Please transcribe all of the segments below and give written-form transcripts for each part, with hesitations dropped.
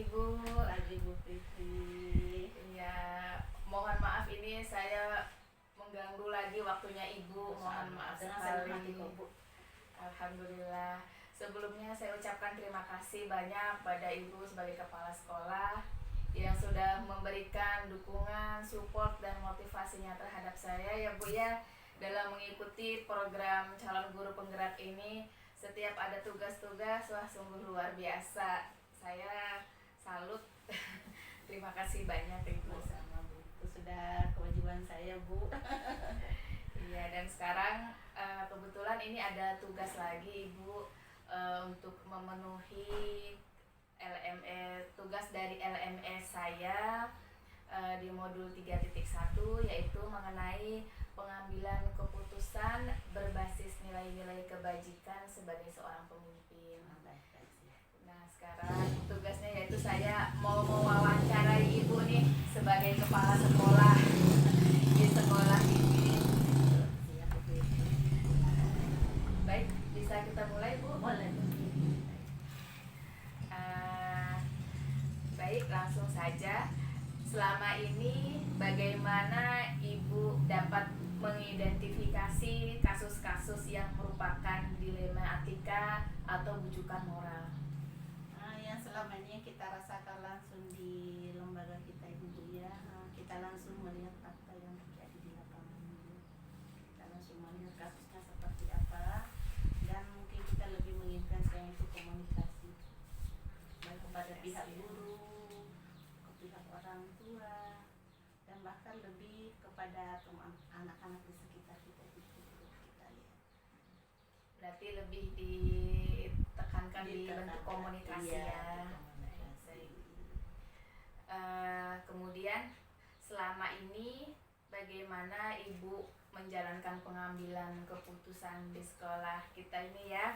pagi Bu. Pagi Bu Fitri. Ya, mohon maaf ini saya mengganggu lagi waktunya Ibu. Mohon maaf Dengan senang sekali. hati kok Bu. Alhamdulillah. Sebelumnya saya ucapkan terima kasih banyak pada Ibu sebagai kepala sekolah yang sudah memberikan dukungan, support dan motivasinya terhadap saya ya Bu ya, dalam mengikuti program calon guru penggerak ini. Setiap ada tugas-tugas, wah sungguh luar biasa. Saya salut. Terima kasih banyak Ibu. Sama Bu. Itu sudah kewajiban saya Bu. Iya, dan sekarang kebetulan ini ada tugas lagi Ibu, untuk memenuhi tugas dari LMS saya di modul 3.1, yaitu mengenai pengambilan keputusan berbasis nilai-nilai kebajikan sebagai seorang pemimpin. Nah, sekarang tugasnya yaitu saya mau mewawancarai Ibu nih sebagai kepala sekolah di sekolah ini. Baik, bisa kita mulai Bu? Boleh. Baik, langsung saja. Selama ini bagaimana Ibu dapat mengidentifikasi kasus-kasus yang merupakan dilema etika atau bujukan moral? Yang selama ini kita rasakan langsung di lembaga kita itu Bu ya. Kita langsung melihat fakta yang terjadi di lapangan Bu. Kita langsung melihat kasusnya seperti apa, dan mungkin kita lebih mengintenskan yang itu komunikasi baik kepada pihak guru, ke pihak orang tua, dan bahkan lebih kepada anak-anak di sekitar kita itu kita lihat. Berarti lebih ditekankan di bentuk komunikasi iya, ya. Kemudian selama ini bagaimana Ibu menjalankan pengambilan keputusan di sekolah kita ini ya,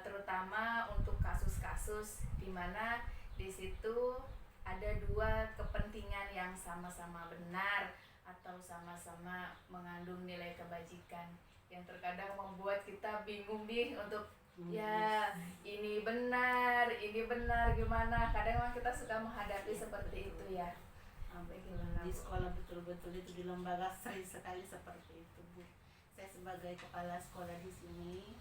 terutama untuk kasus-kasus di mana di situ ada dua kepentingan yang sama-sama benar atau sama-sama mengandung nilai kebajikan, yang terkadang membuat kita bingung nih untuk ya ini benar gimana. Kadang memang kita suka menghadapi seperti itu ya. Di sekolah betul-betul itu di lembaga sering sekali seperti itu Bu. Saya sebagai kepala sekolah di sini,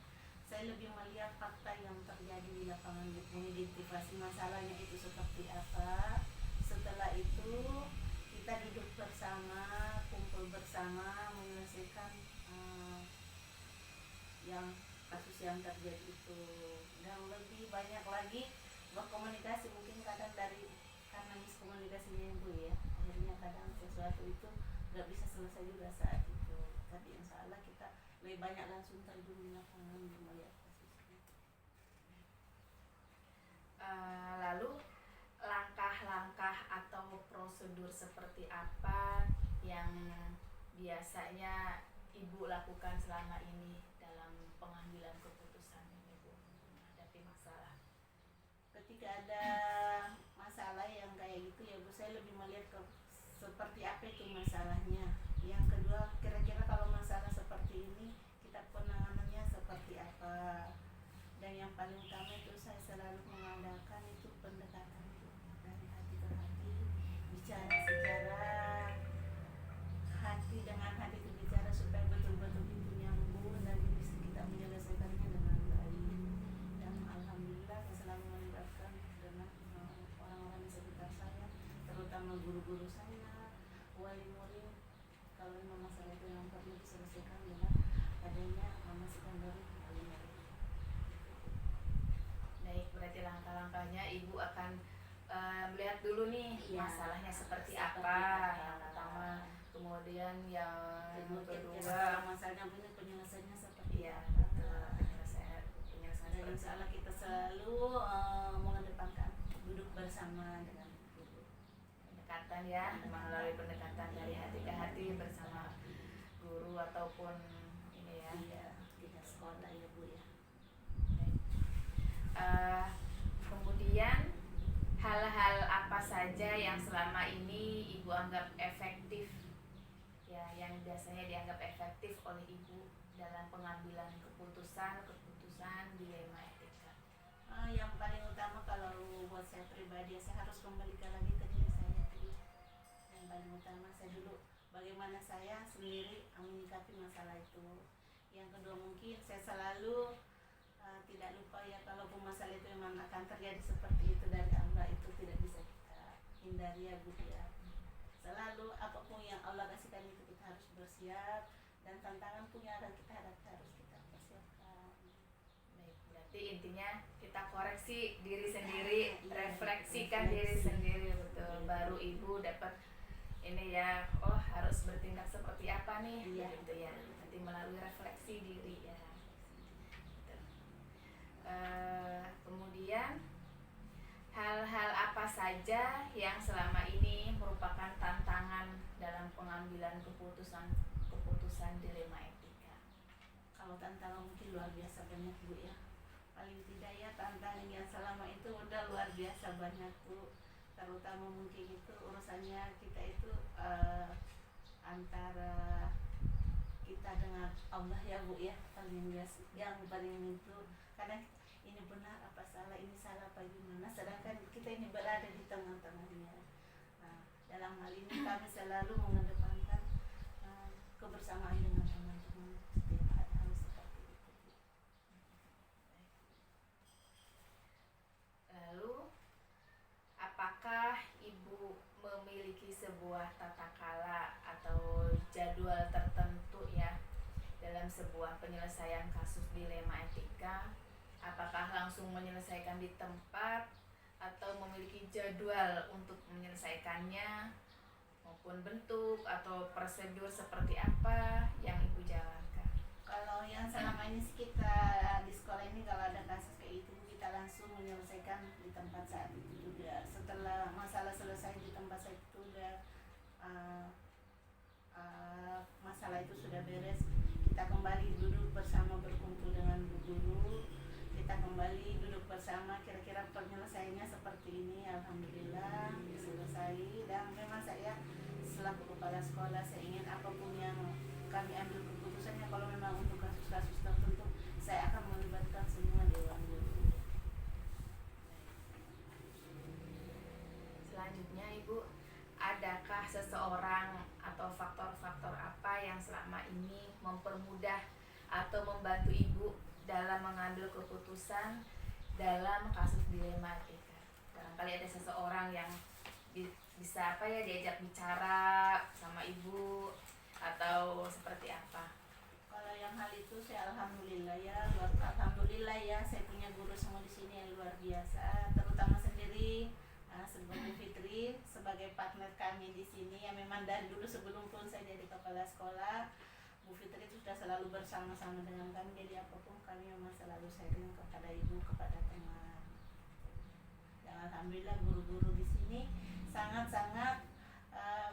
saya lebih melihat fakta yang terjadi di lapangan, mengidentifikasi masalahnya itu seperti apa. Setelah itu kita duduk bersama, kumpul bersama, menyelesaikan yang kasus yang terjadi itu. Dan lebih banyak lagi berkomunikasi, mungkin kadang karena miskomunikasinya Bu ya, akhirnya kadang sesuatu itu nggak bisa selesai juga saat itu. Tapi insya Allah kita lebih banyak langsung terjun di lapangan melihat kasusnya. Lalu langkah-langkah atau prosedur seperti apa yang biasanya Ibu lakukan selama ini dalam pengambilan keputusan ini Bu menghadapi masalah? Ketika ada masalah yang kayak gitu ya Bu, saya lebih melihat seperti apa itu masalahnya. Yang kedua, kira-kira kalau masalah seperti ini kita penanganannya seperti apa. Dan yang paling utama itu saya selalu mengandalkan itu pendekatan itu dari hati ke hati, bicara secara hati dengan hati itu bicara supaya betul-betul itu nyambung dan bisa kita menyelesaikannya dengan baik. Dan alhamdulillah saya selalu melibatkan dengan orang-orang di sekitar saya, terutama guru-guru saya, wali murid. Kalau memang masalah itu yang perlu diselesaikan dengan adanya masukan dari wali murid. Baik, berarti langkah-langkahnya Ibu akan melihat dulu nih masalahnya seperti apa yang pertama, kemudian yang kedua masalahnya punya penyelesaiannya seperti ya apa. penyelesaian Dan insya Allah kita selalu mengedepankan duduk bersama dengan guru. pendekatan ya, melalui pendekatan dari hati ke hati bersama guru ataupun ini ya. Iya, kita sekolah ya Bu ya. Kemudian hal-hal apa saja yang selama ini Ibu anggap efektif ya, yang biasanya dianggap efektif oleh Ibu dalam pengambilan keputusan dilema etika? Yang paling utama kalau buat saya pribadi ya, saya harus kembalikan lagi ke diri saya dulu. Yang paling utama saya dulu bagaimana saya sendiri menyikapi masalah itu. Yang kedua mungkin saya selalu tidak lupa ya, kalaupun masalah itu memang akan terjadi seperti itu dari Allah, itu tidak bisa kita hindari ya Bu ya. Selalu apapun yang Allah kasihkan itu kita harus bersiap, dan tantangan punya akan kita hadapi harus kita persiapkan. Baik, berarti intinya kita koreksi diri sendiri, Iya, refleksikan diri refleksi. sendiri, betul. Baru ibu dapat ini ya, oh harus bertindak seperti apa nih, Iya. gitu ya. Nanti melalui refleksi diri ya. Gitu. Kemudian hal-hal apa saja yang selama ini merupakan tantangan dalam pengambilan keputusan dilema etika? Kalau tantangan mungkin luar biasa banyak Bu ya. Paling tidak ya tantangan yang selama itu udah luar biasa banyak Bu. Terutama mungkin itu urusannya kita itu antara kita dengan Allah ya Bu ya, paling biasa yang paling itu. Kadang ini benar apa salah, ini salah apa gimana, sedangkan kita ini berada di tengah-tengahnya. Nah, dalam hal ini kami selalu mengedepankan kebersamaan dengan teman-teman setiap hal seperti itu. Lalu, apakah ibu memiliki sebuah tata kala atau jadwal tertentu ya dalam sebuah penyelesaian kasus dilema etika? Apakah langsung menyelesaikan di tempat atau memiliki jadwal untuk menyelesaikannya, maupun bentuk atau prosedur seperti apa yang ibu jalankan? Kalau yang selama ini sih kita di sekolah ini kalau ada kasus kayak itu kita langsung menyelesaikan di tempat saat itu juga. Setelah masalah selesai di tempat saat itu udah masalah itu sudah beres, kita kembali duduk bersama berkumpul dengan bu guru, kita kembali duduk bersama kira-kira penyelesaiannya seperti ini. Alhamdulillah selesai, dan memang saya selaku kepala sekolah saya ingin apapun yang kami ambil keputusannya, kalau memang untuk kasus-kasus tertentu saya akan melibatkan semua dewan guru. Selanjutnya ibu, adakah seseorang atau faktor-faktor apa yang selama ini mempermudah atau membantu ibu dalam mengambil keputusan dalam kasus dilema etika? Barangkali ada seseorang yang bisa apa ya, diajak bicara sama ibu atau seperti apa? Kalau yang hal itu saya alhamdulillah ya, alhamdulillah ya, saya punya guru semua di sini yang luar biasa, terutama sendiri sebagai Fitri sebagai partner kami di sini yang memang dari dulu sebelum pun saya jadi kepala sekolah, Bu Fitri itu sudah selalu bersama-sama dengan kami, jadi apapun kami memang selalu sharing kepada ibu, kepada teman. Dan alhamdulillah guru-guru di sini sangat-sangat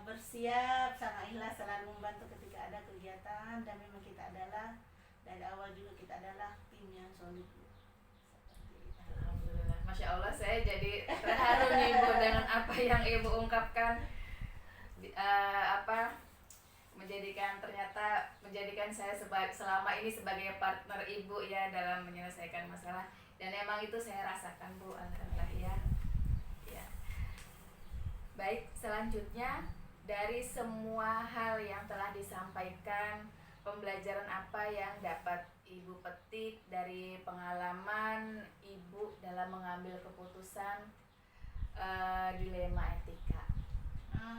bersiap, sangat ikhlas selalu membantu ketika ada kegiatan, dan memang kita adalah dari awal juga kita adalah tim yang solid. Alhamdulillah, Masya Allah, saya jadi terharu nih ibu dengan apa yang ibu ungkapkan. Menjadikan saya selama ini sebagai partner ibu ya dalam menyelesaikan masalah, dan emang itu saya rasakan Bu, alhamdulillah ya. Baik, selanjutnya dari semua hal yang telah disampaikan, pembelajaran apa yang dapat ibu petik dari pengalaman ibu dalam mengambil keputusan dilema etika?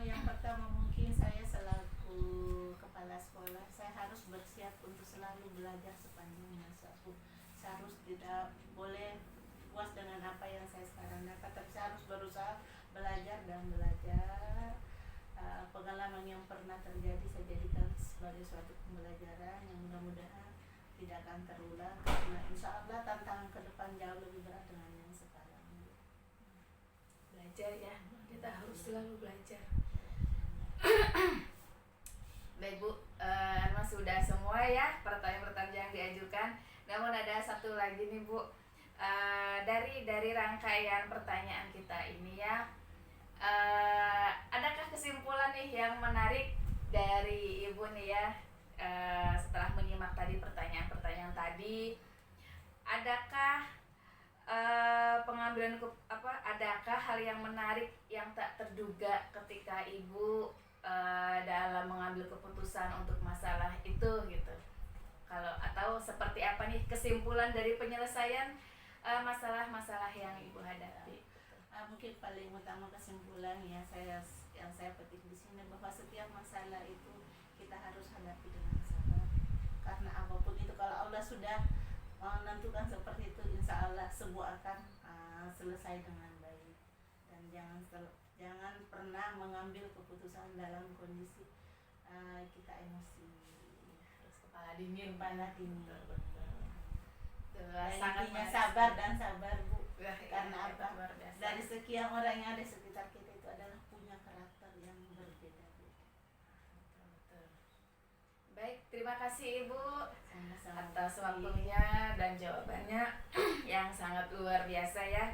Yang pertama mungkin saya selaku kepala sekolah, saya harus bersiap untuk selalu belajar sepanjang masa. Saya harus tidak boleh puas dengan apa yang saya sekarang dapat, tapi saya harus berusaha belajar dan belajar. Pengalaman yang pernah terjadi saya jadikan sebagai suatu pembelajaran yang mudah-mudahan tidak akan terulang, karena insya Allah tantangan ke depan jauh lebih berat dengan yang sekarang. Belajar ya, kita harus selalu belajar. Baik Bu, memang sudah semua ya pertanyaan-pertanyaan yang diajukan. Namun ada satu lagi nih Bu, dari rangkaian pertanyaan kita ini ya, adakah kesimpulan nih yang menarik dari ibu nih ya, setelah menyimak tadi pertanyaan-pertanyaan tadi, adakah pengambilan adakah hal yang menarik yang tak terduga ketika ibu dalam mengambil keputusan untuk masalah itu gitu? Kalau atau seperti apa nih kesimpulan dari penyelesaian masalah-masalah yang ibu hadapi? Mungkin paling utama kesimpulan ya yang saya petik di sini bahwa setiap masalah itu kita harus hadapi dengan sabar. Karena apapun itu kalau Allah sudah menentukan seperti itu, insya Allah semua akan selesai dengan baik. Dan jangan pernah mengambil keputusan dalam kondisi kita emosi, Terus kepala dingin. Betul. Itulah Dan sangat intinya menarik sabar sekali. dan sabar Bu. Wah, Karena iya, apa? luar biasa. Dari sekian orang yang ada di sekitar kita itu adalah punya karakter yang berbeda-beda. Betul. Baik, terima kasih Ibu Sama-sama. atas waktunya dan jawabannya yang sangat luar biasa ya.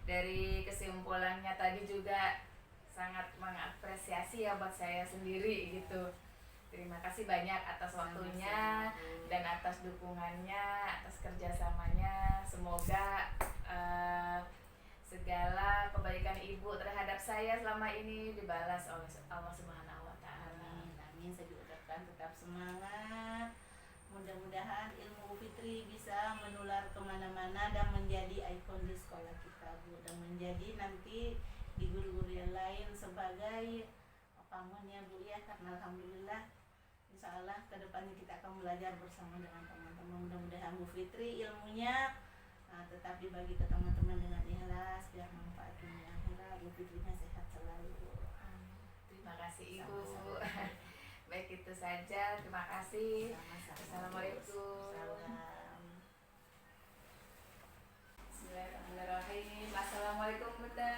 Dari kesimpulannya tadi juga sangat mengapresiasi ya buat saya sendiri gitu. Terima kasih banyak atas waktunya dan atas dukungannya, atas kerjasamanya. Semoga segala kebaikan Ibu terhadap saya selama ini dibalas oleh Allah Subhanahu wa Ta'ala. Amin. Saya ucapkan tetap semangat. Mudah-mudahan ilmu Fitri bisa menular kemana-mana dan menjadi ikon di sekolah kita Bu, dan menjadi nanti di guru-guru yang lain sebagai pamannya Bu ya. Karena alhamdulillah insya Allah kedepannya kita akan belajar bersama dengan teman-teman. Mudah-mudahan Bu Fitri ilmunya tetap dibagi ke teman-teman dengan ikhlas biar manfaat dunia akhirat. Bu Fitrinya sehat selalu. Terima kasih Ibu. Sama-sama. Baik, itu saja. Terima kasih. Sama-sama. Assalamualaikum. Salam. Bismillahirrahmanirrahim. Assalamualaikum Bunda.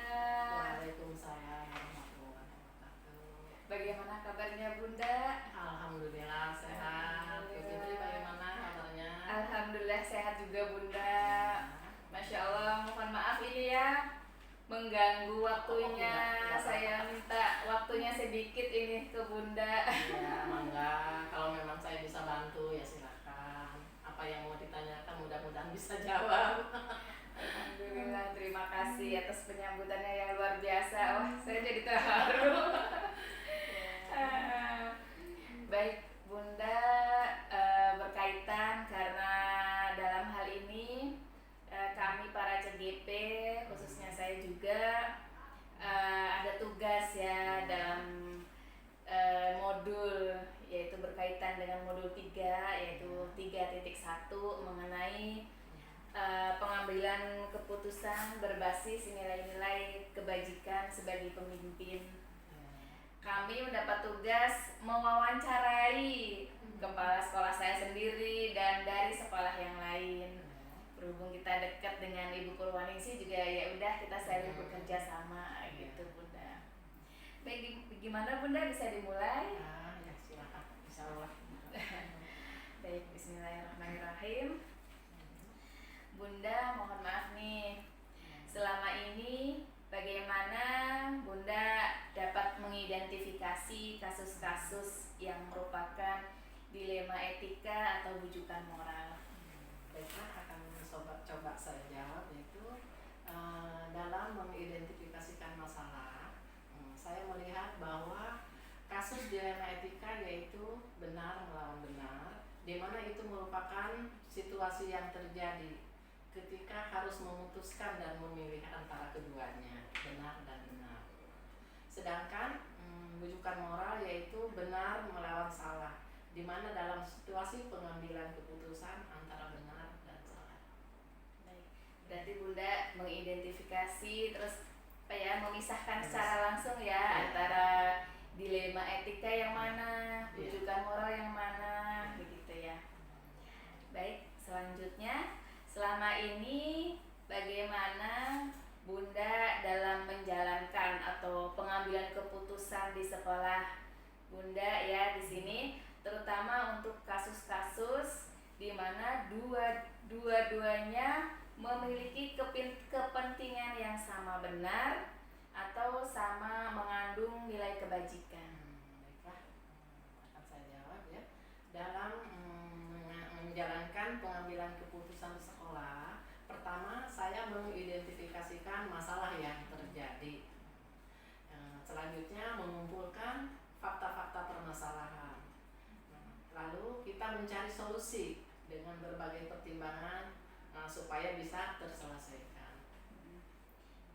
Waalaikumsalam warahmatullahi wabarakatuh. Bagaimana kabarnya Bunda? Alhamdulillah sehat. Bu Fitri bagaimana kabarnya? Alhamdulillah sehat juga Bunda. Masya Allah, mohon maaf ini ya mengganggu waktunya. Tidak. Saya minta waktunya sedikit ini ke Bunda. Ya, mangga. Kalau memang saya bisa bantu ya silakan. Apa yang mau ditanyakan mudah-mudahan bisa jawab. Alhamdulillah, terima kasih atas penyambutannya yang luar biasa. Wah, saya jadi terharu. Baik Bunda, berkaitan karena dalam hal ini kami para CGP, khususnya saya juga ada tugas ya dalam modul, yaitu berkaitan dengan modul 3, yaitu 3.1 mengenai pengambilan keputusan berbasis nilai-nilai kebajikan sebagai pemimpin. Kami mendapat tugas mewawancarai kepala sekolah saya sendiri dan dari sekolah yang lain. Berhubung kita dekat dengan Ibu Purwaningsih juga, ya udah kita saling bekerja sama gitu Bunda. Baik, gimana Bunda, bisa dimulai? Ya silakan. Insyaallah. Baik, bismillahirrahmanirrahim. Bunda, mohon maaf nih, selama ini bagaimana Bunda dapat mengidentifikasi kasus-kasus yang merupakan dilema etika atau bujukan moral? Baiklah, akan coba saya jawab, yaitu dalam mengidentifikasikan masalah, saya melihat bahwa kasus dilema etika yaitu benar melawan benar, di mana itu merupakan situasi yang terjadi ketika harus memutuskan dan memilih antara keduanya, benar dan benar. Sedangkan bujukan moral yaitu benar melawan salah, di mana dalam situasi pengambilan keputusan antara benar dan salah. Baik, berarti Bunda mengidentifikasi terus memisahkan secara langsung ya antara dilema etika yang mana, bujukan moral yang mana, begitu ya. Baik, selanjutnya, selama ini bagaimana Bunda dalam menjalankan atau pengambilan keputusan di sekolah Bunda ya di sini, terutama untuk kasus-kasus di mana dua-duanya memiliki kepentingan yang sama benar atau sama mengandung nilai kebajikan. Baiklah, akan saya jawab ya. Dalam menjalankan pengambilan keputusan di sekolah, pertama pertama saya mengidentifikasikan masalah yang terjadi. Selanjutnya mengumpulkan fakta-fakta permasalahan. Lalu kita mencari solusi dengan berbagai pertimbangan supaya bisa terselesaikan.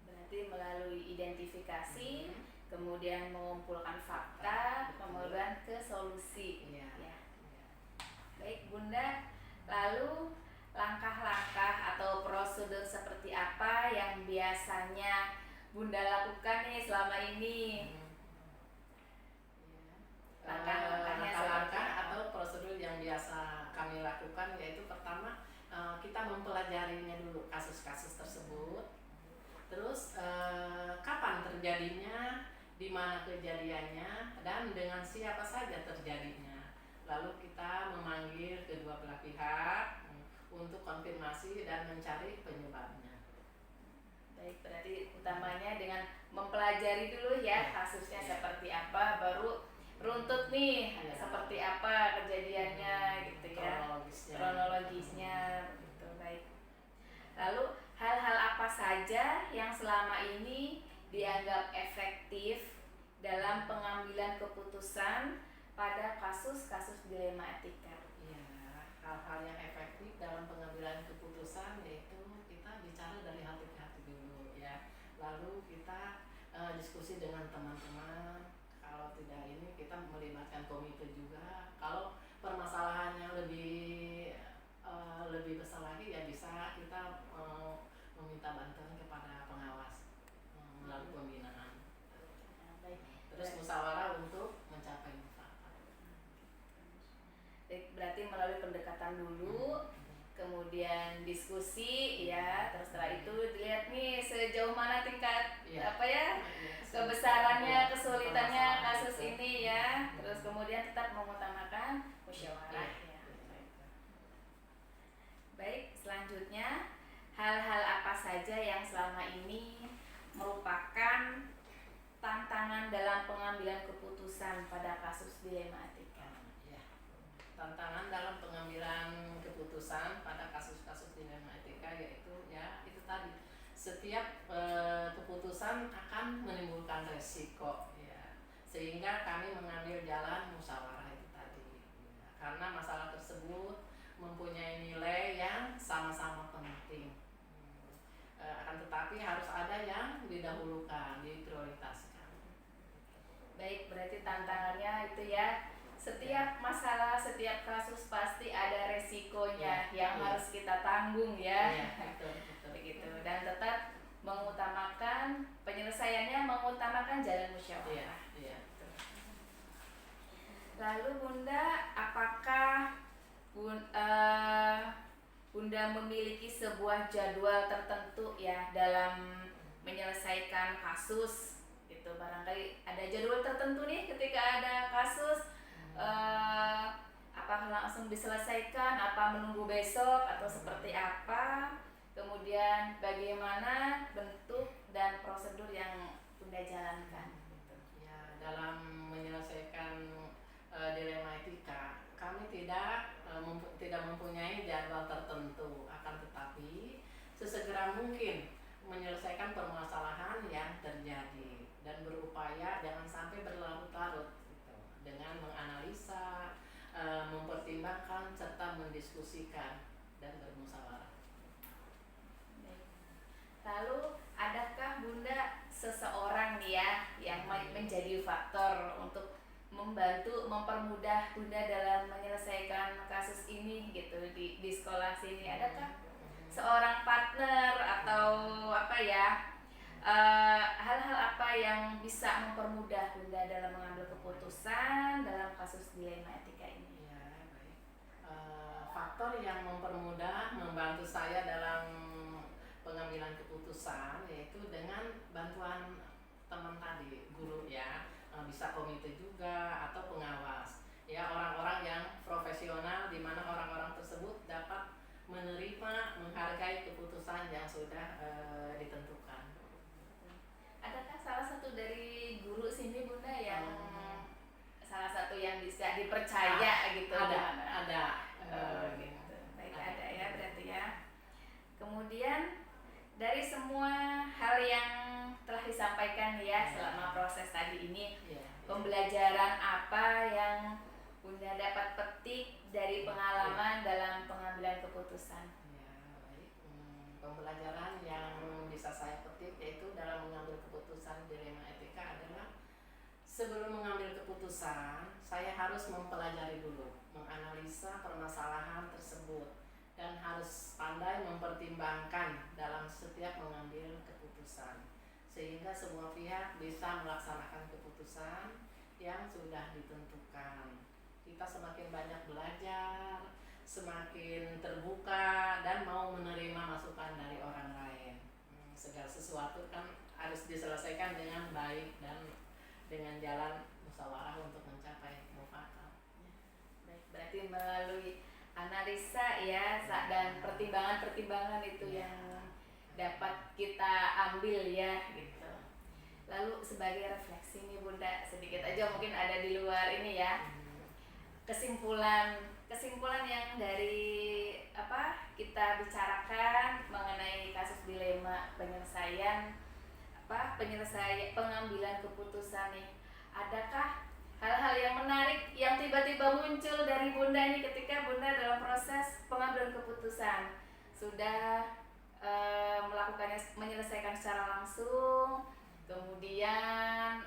Berarti melalui identifikasi, kemudian mengumpulkan fakta, kemudian ke solusi. Iya. Ya. Baik Bunda, lalu langkah-langkah atau prosedur seperti apa yang biasanya Bunda lakukan nih selama ini? Langkah-langkahnya Langkah-langkah seperti apa? atau prosedur yang biasa kami lakukan yaitu pertama kita mempelajarinya dulu kasus-kasus tersebut. Terus kapan terjadinya, di mana kejadiannya, dan dengan siapa saja terjadinya. Lalu kita memanggil kedua belah pihak untuk konfirmasi dan mencari penyebabnya. Baik, berarti utamanya dengan mempelajari dulu ya kasusnya seperti apa, baru runtut nih seperti apa kejadiannya gitu ya, kronologisnya gitu. Baik. Lalu hal-hal apa saja yang selama ini dianggap efektif dalam pengambilan keputusan pada kasus-kasus dilema etika? Ya, hal-hal yang efektif dalam pengambilan keputusan yaitu kita bicara dari hati ke hati dulu ya. Lalu kita diskusi dengan teman-teman. Kalau tidak ini kita melibatkan komite juga. Kalau permasalahannya lebih besar lagi ya bisa kita meminta bantuan kepada pengawas melalui pembinaan. Baik. Terus musyawarah untuk mencapai mufakat. Berarti melalui pendekatan dulu, kemudian diskusi ya, terus setelah itu dilihat nih sejauh mana tingkat kebesarannya, kesulitannya kasus ini ya, terus kemudian tetap mengutamakan musyawarah ya. Baik, selanjutnya hal-hal apa saja yang selama ini merupakan tantangan dalam pengambilan keputusan pada kasus dilema etika? Tantangan dalam pengambilan keputusan pada kasus-kasus dilema etika yaitu ya itu tadi setiap keputusan akan menimbulkan resiko ya, sehingga kami mengambil jalan musyawarah itu tadi ya, karena masalah tersebut mempunyai nilai yang sama-sama penting. Akan tetapi harus ada yang didahulukan, diprioritaskan. Baik, berarti tantangannya itu ya, setiap masalah, setiap kasus pasti ada resikonya yang harus kita tanggung ya. Begitu. Dan tetap mengutamakan penyelesaiannya, mengutamakan jalan musyawarah. Lalu Bunda, apakah Bunda memiliki sebuah jadwal tertentu ya dalam menyelesaikan kasus gitu? Barangkali ada jadwal tertentu nih ketika ada kasus, apakah langsung diselesaikan, apa menunggu besok atau seperti apa, kemudian bagaimana bentuk dan prosedur yang Bunda jalankan gitu. Ya, dalam menyelesaikan dilema etika kami tidak mempunyai jadwal tertentu, akan tetapi sesegera mungkin menyelesaikan permasalahan yang terjadi dan berupaya jangan sampai berlarut-larut gitu, dengan menganalisa, mempertimbangkan serta mendiskusikan dan bermusyawarah. Lalu adakah Bunda seseorang nih ya yang menjadi faktor untuk membantu, mempermudah Bunda dalam menyelesaikan kasus ini gitu di sekolah sini? Adakah seorang partner atau apa ya, hal-hal apa yang bisa mempermudah Bunda dalam mengambil keputusan dalam kasus dilema etika ini? Ya, baik. Faktor yang mempermudah, membantu saya dalam pengambilan keputusan yaitu dengan bantuan teman tadi, guru ya, bisa komite juga atau pengawas ya, orang-orang yang profesional di mana orang-orang tersebut dapat menerima, menghargai keputusan yang sudah ditentukan. Adakah salah satu dari guru sini Bunda yang salah satu yang bisa dipercaya gitu? Ada. Gitu. Baik, ada ya berarti ya. Kemudian pembelajaran apa yang Bunda dapat petik dari pengalaman dalam pengambilan keputusan? Ya, baik. Pembelajaran yang bisa saya petik yaitu dalam mengambil keputusan dilema etika adalah sebelum mengambil keputusan, saya harus mempelajari dulu, menganalisa permasalahan tersebut dan harus pandai mempertimbangkan dalam setiap mengambil keputusan sehingga semua pihak bisa melaksanakan keputusan yang sudah ditentukan. Kita semakin banyak belajar, semakin terbuka dan mau menerima masukan dari orang lain. Segala sesuatu kan harus diselesaikan dengan baik dan dengan jalan musyawarah untuk mencapai mufakat. Baik, berarti melalui analisa ya dan pertimbangan-pertimbangan itu yang dapat kita ambil ya gitu. Lalu sebagai refleksi nih Bunda, sedikit aja mungkin ada di luar ini ya. Kesimpulan yang dari apa kita bicarakan mengenai kasus dilema penyelesaian pengambilan keputusan nih. Adakah hal-hal yang menarik yang tiba-tiba muncul dari Bunda nih ketika Bunda dalam proses pengambilan keputusan? Sudah melakukannya, menyelesaikan secara langsung, kemudian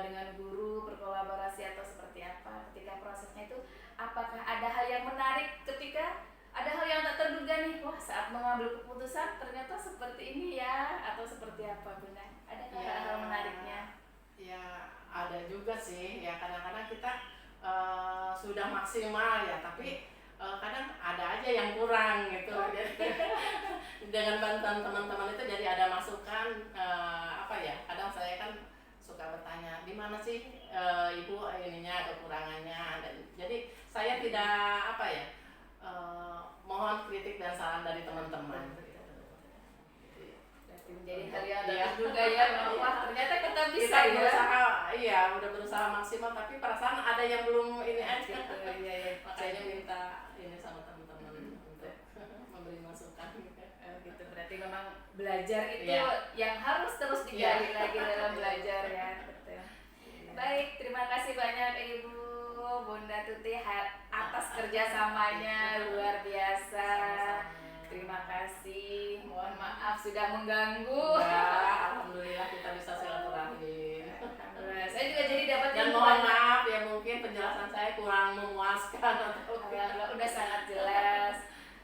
dengan guru berkolaborasi atau seperti apa ketika prosesnya itu? Apakah ada hal yang menarik ketika ada hal yang tak terduga nih, wah saat mengambil keputusan ternyata seperti ini ya, atau seperti apa Bunda? Ada hal menariknya? Ya ada juga sih, ya kadang-kadang kita sudah maksimal ya, tapi kadang ada aja yang kurang gitu. Dengan bantuan teman-teman itu jadi ada masukan kadang saya kan suka bertanya di mana sih ibu ininya kekurangannya, dan jadi saya tidak mohon kritik dan saran dari teman-teman. Jadi hal yang tak terduga ya, wah ternyata kita bisa Kita ya. berusaha, udah berusaha maksimal, tapi perasaan ada yang belum ini aja. Gitu, iya. Makanya minta ini sama teman-teman untuk memberi masukan. Gitu, berarti memang belajar itu Iya. yang harus terus digali lagi dalam belajar ya. Betul. Baik, terima kasih banyak Ibu Bunda Tuti atas kerjasamanya luar biasa. Terima kasih. Mohon maaf sudah mengganggu. Alhamdulillah kita bisa silaturahmi. Alhamdulillah. Saya juga jadi dapat Dan ilmu mohon banyak. maaf ya mungkin penjelasan saya kurang memuaskan atau Alhamdulillah, udah sangat jelas.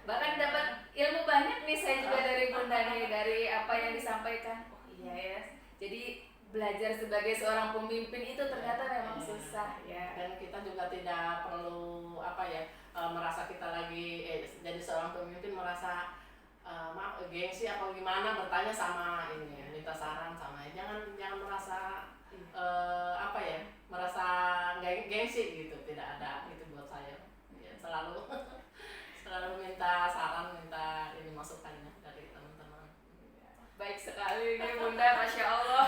Bahkan dapat ilmu banyak nih saya juga dari Bunda nih, dari apa yang disampaikan. Oh iya ya. Jadi belajar sebagai seorang pemimpin itu ternyata memang susah ya. Dan kita juga tidak perlu merasa kita lagi jadi seorang pemimpin merasa gengsi apa gimana bertanya sama ini, minta saran sama, jangan merasa merasa gengsi gitu, tidak ada itu buat saya ya, selalu minta saran, minta ini masukannya dari teman-teman. Baik sekali nih Bunda, Masya Allah.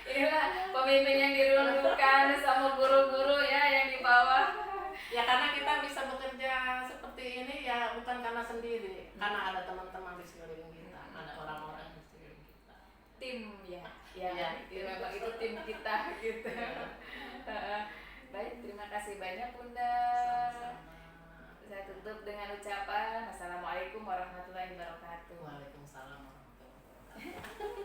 Inilah pemimpin yang dirindukan sama guru-guru ya yang di bawah. Ya karena kita bisa bekerja seperti ini ya bukan karena sendiri, karena ada teman-teman di sekeliling kita, ada orang-orang di sekeliling kita. Tim ya. Ya, Itu memang itu tim kita gitu. Baik, terima kasih banyak Bunda. Sama-sama. Saya tutup dengan ucapan Assalamualaikum warahmatullahi wabarakatuh. Waalaikumsalam warahmatullahi wabarakatuh.